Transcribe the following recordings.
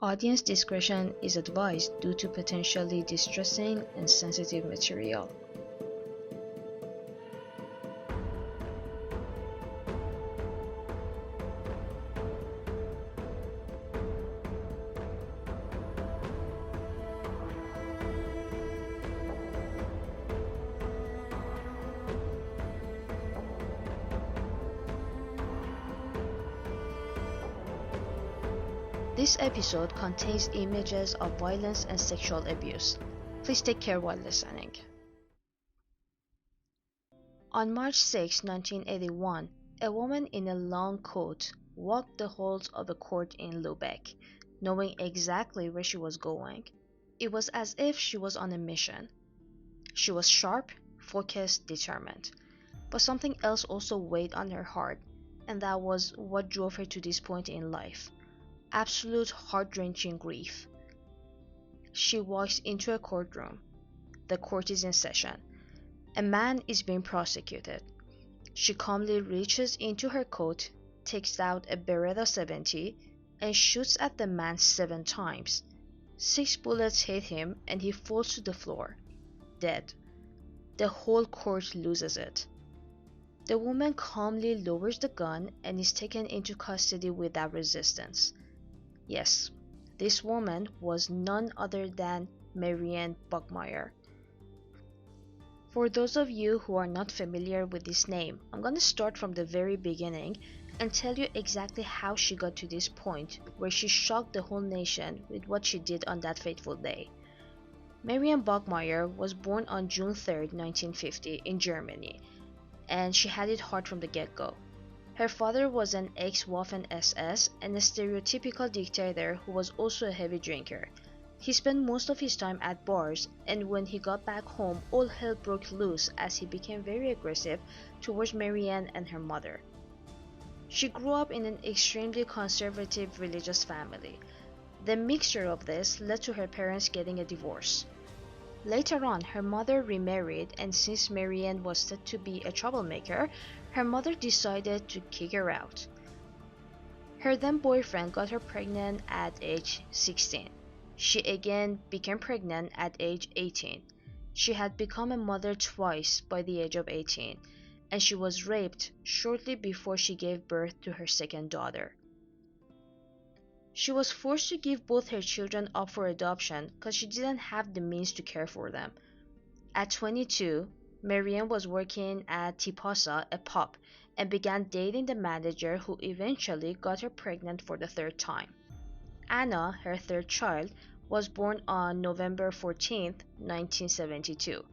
Audience discretion is advised due to potentially distressing and sensitive material. This episode contains images of violence and sexual abuse. Please take care while listening. On March 6, 1981, a woman in a long coat walked the halls of a court in Lubeck, knowing exactly where she was going. It was as if she was on a mission. She was sharp, focused, determined. But something else also weighed on her heart, and that was what drove her to this point in life. Absolute heart-wrenching grief. She walks into a courtroom. The court is in session. A man is being prosecuted. She calmly reaches into her coat, takes out a Beretta 70, and shoots at the man 7 times. 6 bullets hit him and he falls to the floor, dead. The whole court loses it. The woman calmly lowers the gun and is taken into custody without resistance. Yes, this woman was none other than Marianne Bogmeyer. For those of you who are not familiar with this name, I'm going to start from the very beginning and tell you exactly how she got to this point where she shocked the whole nation with what she did on that fateful day. Marianne Bogmeyer was born on June 3, 1950 in Germany, and she had it hard from the get-go. Her father was an ex-Waffen-SS and a stereotypical dictator who was also a heavy drinker. He spent most of his time at bars, and when he got back home, all hell broke loose as he became very aggressive towards Marianne and her mother. She grew up in an extremely conservative religious family. The mixture of this led to her parents getting a divorce. Later on, her mother remarried, and since Marianne was said to be a troublemaker, her mother decided to kick her out. Her then boyfriend got her pregnant at age 16. She again became pregnant at age 18. She had become a mother twice by the age of 18, and she was raped shortly before she gave birth to her second daughter. She was forced to give both her children up for adoption because she didn't have the means to care for them. At 22, Marianne was working at Tipasa, a pub, and began dating the manager who eventually got her pregnant for the 3rd time. Anna, her 3rd child, was born on November 14, 1972.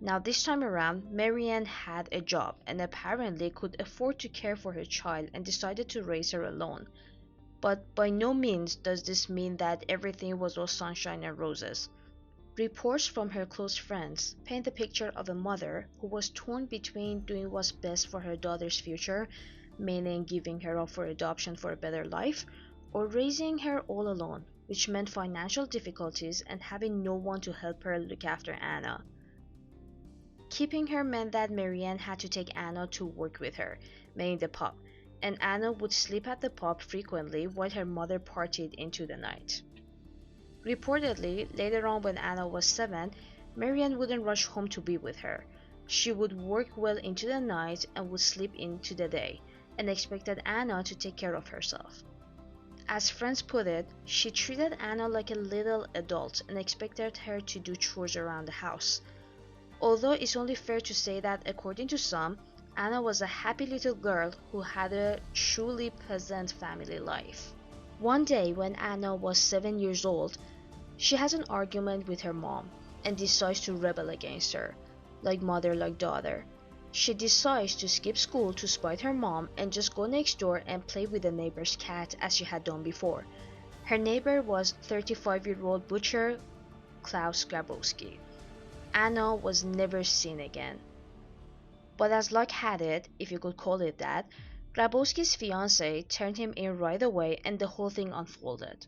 Now this time around, Marianne had a job and apparently could afford to care for her child and decided to raise her alone. But by no means does this mean that everything was all sunshine and roses. Reports from her close friends paint the picture of a mother who was torn between doing what's best for her daughter's future, meaning giving her up for adoption for a better life, or raising her all alone, which meant financial difficulties and having no one to help her look after Anna. Keeping her meant that Marianne had to take Anna to work with her, meaning the pub, and Anna would sleep at the pub frequently while her mother partied into the night. Reportedly, later on when Anna was 7, Marianne wouldn't rush home to be with her. She would work well into the night and would sleep into the day, and expected Anna to take care of herself. As friends put it, she treated Anna like a little adult and expected her to do chores around the house. Although it's only fair to say that according to some, Anna was a happy little girl who had a truly pleasant family life. One day when Anna was 7 years old, she has an argument with her mom and decides to rebel against her, like mother like daughter. She decides to skip school to spite her mom and just go next door and play with the neighbor's cat as she had done before. Her neighbor was 35-year-old butcher Klaus Grabowski. Anna was never seen again. But as luck had it, if you could call it that, Grabowski's fiancée turned him in right away and the whole thing unfolded.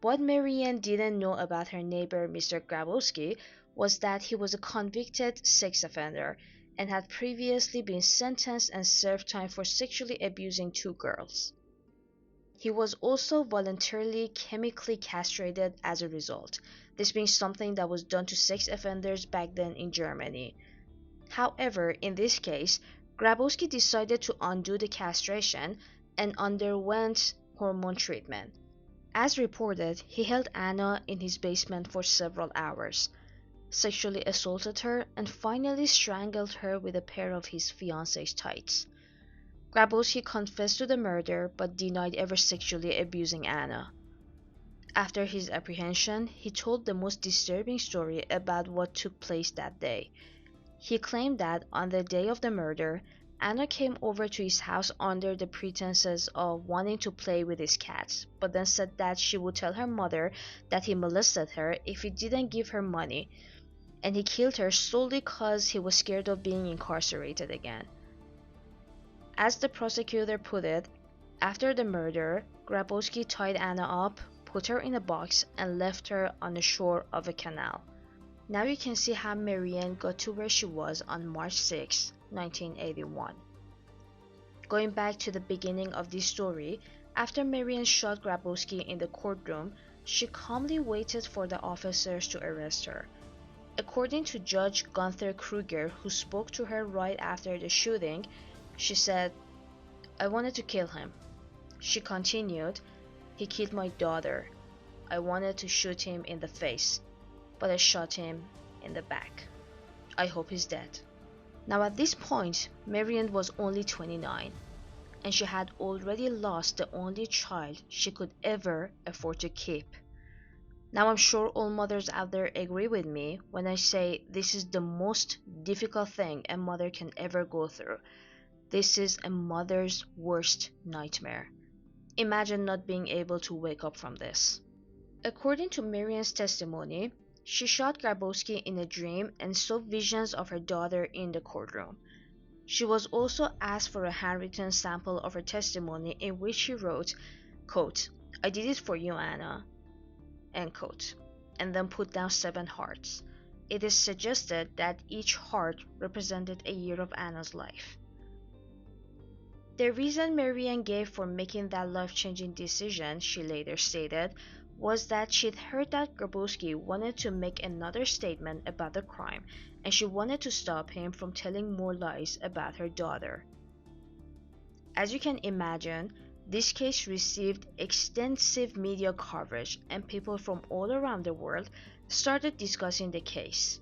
What Marianne didn't know about her neighbor Mr. Grabowski was that he was a convicted sex offender and had previously been sentenced and served time for sexually abusing 2 girls. He was also voluntarily chemically castrated as a result, this being something that was done to sex offenders back then in Germany. However, in this case, Grabowski decided to undo the castration and underwent hormone treatment. As reported, he held Anna in his basement for several hours, sexually assaulted her, and finally strangled her with a pair of his fiance's tights. Grabowski confessed to the murder but denied ever sexually abusing Anna. After his apprehension, he told the most disturbing story about what took place that day. He claimed that on the day of the murder, Anna came over to his house under the pretenses of wanting to play with his cats, but then said that she would tell her mother that he molested her if he didn't give her money, and he killed her solely because he was scared of being incarcerated again. As the prosecutor put it, after the murder, Grabowski tied Anna up, put her in a box, and left her on the shore of a canal. Now you can see how Marianne got to where she was on March 6, 1981. Going back to the beginning of this story, after Marianne shot Grabowski in the courtroom, she calmly waited for the officers to arrest her. According to Judge Gunther Kruger, who spoke to her right after the shooting, she said, "I wanted to kill him." She continued, "He killed my daughter. I wanted to shoot him in the face, but I shot him in the back. I hope he's dead." Now at this point, Marianne was only 29, and she had already lost the only child she could ever afford to keep. Now I'm sure all mothers out there agree with me when I say this is the most difficult thing a mother can ever go through. This is a mother's worst nightmare. Imagine not being able to wake up from this. According to Marianne's testimony, she shot Grabowski in a dream and saw visions of her daughter in the courtroom. She was also asked for a handwritten sample of her testimony in which she wrote, quote, "I did it for you, Anna," end quote, and then put down 7 hearts. It is suggested that each heart represented a year of Anna's life. The reason Marianne gave for making that life-changing decision, she later stated, was that she'd heard that Grabowski wanted to make another statement about the crime, and she wanted to stop him from telling more lies about her daughter. As you can imagine, this case received extensive media coverage, and people from all around the world started discussing the case.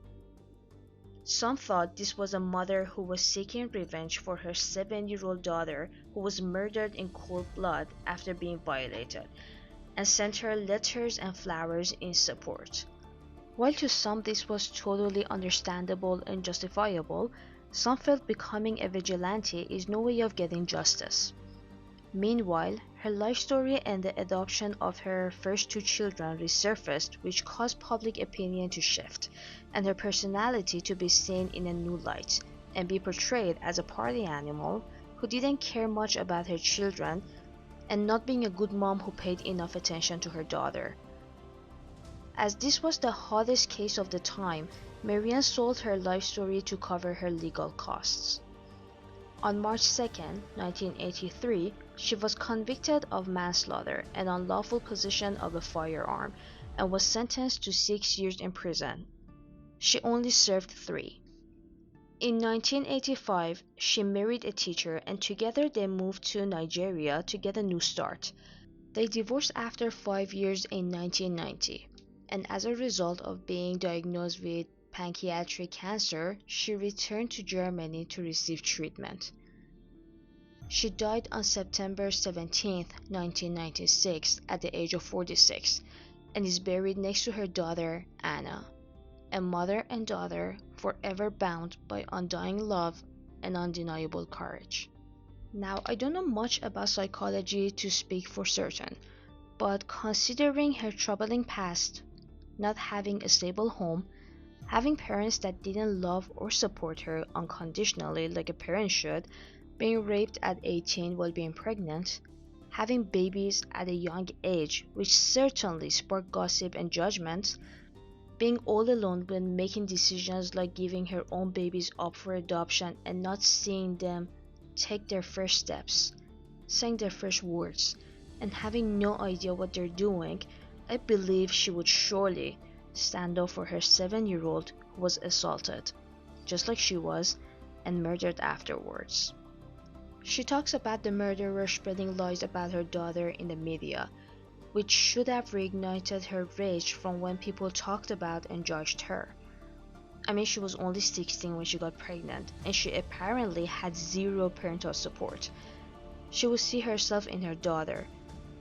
Some thought this was a mother who was seeking revenge for her 7-year-old daughter who was murdered in cold blood after being violated, and sent her letters and flowers in support. While to some this was totally understandable and justifiable, some felt becoming a vigilante is no way of getting justice. Meanwhile, her life story and the adoption of her first 2 children resurfaced, which caused public opinion to shift, and her personality to be seen in a new light, and be portrayed as a party animal who didn't care much about her children, and not being a good mom who paid enough attention to her daughter. As this was the hottest case of the time, Marianne sold her life story to cover her legal costs. On March 2, 1983, she was convicted of manslaughter and unlawful possession of a firearm, and was sentenced to 6 years in prison. She only served 3. In 1985, she married a teacher, and together they moved to Nigeria to get a new start. They divorced after 5 years in 1990, and as a result of being diagnosed with pancreatic cancer, she returned to Germany to receive treatment. She died on September 17, 1996, at the age of 46, and is buried next to her daughter, Anna, a mother and daughter forever bound by undying love and undeniable courage. Now, I don't know much about psychology to speak for certain, but considering her troubling past, not having a stable home, having parents that didn't love or support her unconditionally like a parent should, being raped at 18 while being pregnant, having babies at a young age, which certainly sparked gossip and judgments, being all alone when making decisions like giving her own babies up for adoption and not seeing them take their first steps, saying their first words, and having no idea what they're doing, I believe she would surely stand up for her 7-year-old who was assaulted, just like she was, and murdered afterwards. She talks about the murderer spreading lies about her daughter in the media, which should have reignited her rage from when people talked about and judged her. I mean, she was only 16 when she got pregnant, and she apparently had zero parental support. She would see herself in her daughter,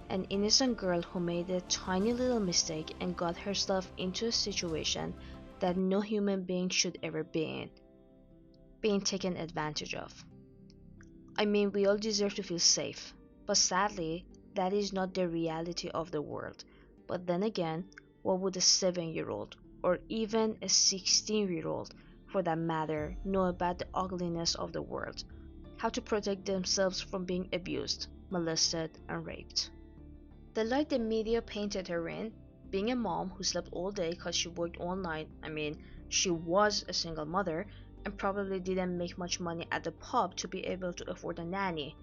an innocent girl who made a tiny little mistake and got herself into a situation that no human being should ever be in, being taken advantage of. I mean, we all deserve to feel safe, but sadly, that is not the reality of the world. But then again, what would a 7-year-old or even a 16-year-old for that matter know about the ugliness of the world? How to protect themselves from being abused, molested, and raped. The light the media painted her in, being a mom who slept all day because she worked all night, I mean, she was a single mother and probably didn't make much money at the pub to be able to afford a nanny.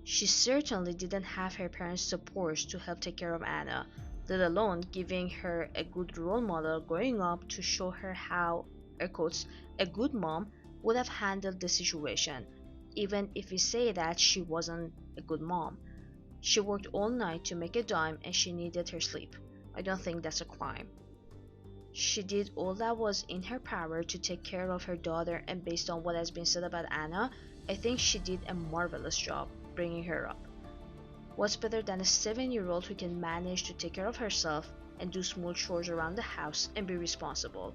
She certainly didn't have her parents' support to help take care of Anna, let alone giving her a good role model growing up to show her how, air quotes, a good mom would have handled the situation, even if we say that she wasn't a good mom. She worked all night to make a dime and she needed her sleep. I don't think that's a crime. She did all that was in her power to take care of her daughter, and based on what has been said about Anna, I think she did a marvelous job bringing her up. What's better than a 7-year-old who can manage to take care of herself and do small chores around the house and be responsible?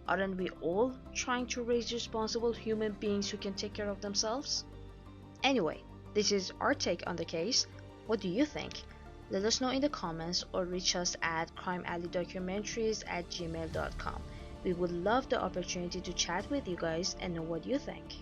Aren't we all trying to raise responsible human beings who can take care of themselves? Anyway, this is our take on the case. What do you think? Let us know in the comments or reach us at crimealleydocumentaries@gmail.com. We would love the opportunity to chat with you guys and know what you think.